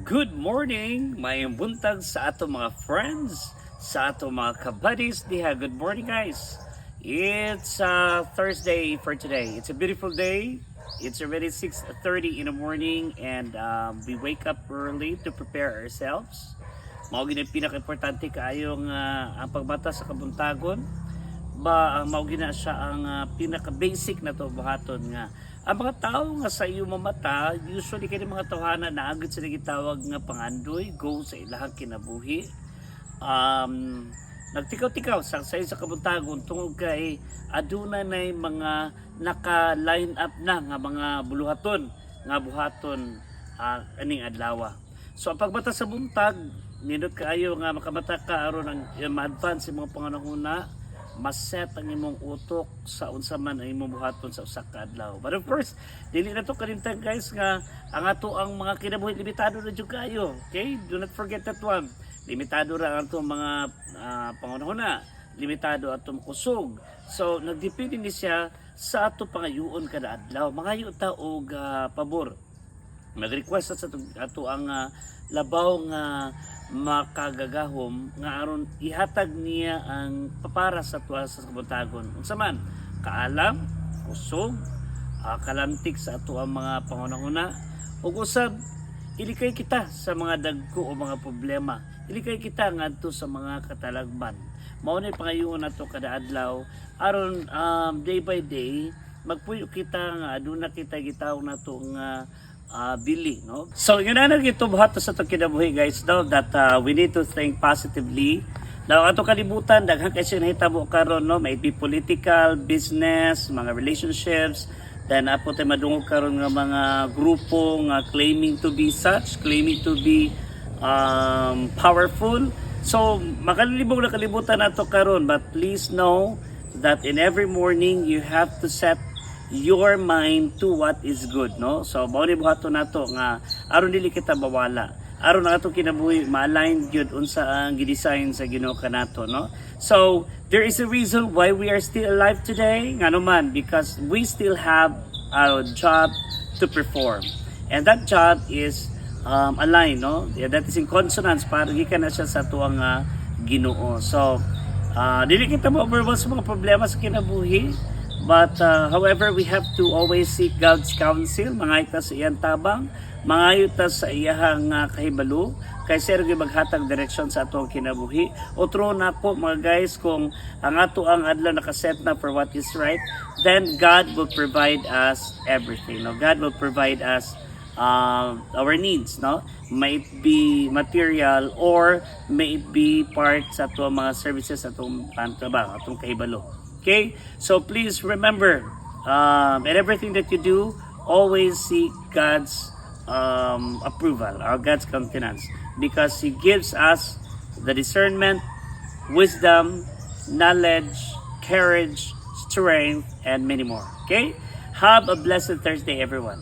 Good morning, mayong buntag sa ato mga friends, sa ato mga kabuddies diha. Good morning guys. It's Thursday for today. It's a beautiful day. It's already 6:30 in the morning and we wake up early to prepare ourselves. Mao gid ang pinaka-importante kaayong ang pagbata sa kabuntagon. Mao gina siya ang pinaka-basic na to buhaton nga ang mga tao nga sa iyo mamata, usually kini mga tawhana na agad sila gitawag nga pangandoy, go sa ilahang kinabuhi. Nagtikaw-tikaw sa kabuntagon tungod kay aduna nay mga naka-line up na nga mga buluhaton nga buhaton aning adlaw. So ang pagbata sa buntag, nindot kaayo nga makamata ka aron ang ma-advance imong panganahuna, maset ang imong utok sa unsa man ang imong buhaton sa usa ka adlaw. But of course, dili na to kalintang guys nga ang ato ang mga kinabuhi limitado na jud kayo. Okay? Do not forget that one. Limitado ra ang atong mga pangunahuna, limitado atong kusog. So nagdepende ni siya sa ato pangayoon kada adlaw. Mangayo ta og pabor. Nag-request sa ato ang labaw nga makagagahom nga aron ihatag niya ang papara sa tuwa sa kabuntagon. Unsa man kaalam, kusog, kalantik sa ato ang mga pangunahuna ug usab ilikay kita sa mga dagko o mga problema. Ilikay kita ngadto sa mga katalagman. Mao nay pangayoon nato kada adlaw aron day by day magpuyo kita nga aduna kita gitawag nato nga bili, no? So yun na nagito buhat sa itong kinabuhi guys, no? That we need to think positively. Now ato kalibutan daghan kay siya nahitabo karon, no? May be political, business, mga relationships, then apo tay madungog karon nga mga grupo nga claiming to be such, claiming to be powerful. So makalibog na kalibutan nato karon, but please know that in every morning you have to set your mind to what is good, no? So mao ni buhaton nato nga aron dili kita bawala, aron ang atong kinabuhi ma-align gyud unsa ang gidesign sa Ginoo kanato, no? So there is a reason why we are still alive today, ngano man, because we still have a job to perform, and that job is aligned, no? That is in consonance para gikan na siya sa tuwang Ginoo. So dili kita ma-overwhelm sa mga problema sa kinabuhi. But however, we have to always seek God's counsel, mangayot ta sa iyang tabang, mangayot ta sa iyang kahibalo, kay sir maghatag direksyon sa atong kinabuhi. Otro na po mga guys, kung ang ato ang adlaw nakaset na for what is right, then God will provide us everything. No? God will provide us our needs, no? May it be material or may it be part sa atong mga services, atong pantabang, atong kahibalo. Okay, so please remember, in everything that you do, always seek God's approval or God's countenance, because He gives us the discernment, wisdom, knowledge, courage, strength, and many more. Okay, have a blessed Thursday, everyone.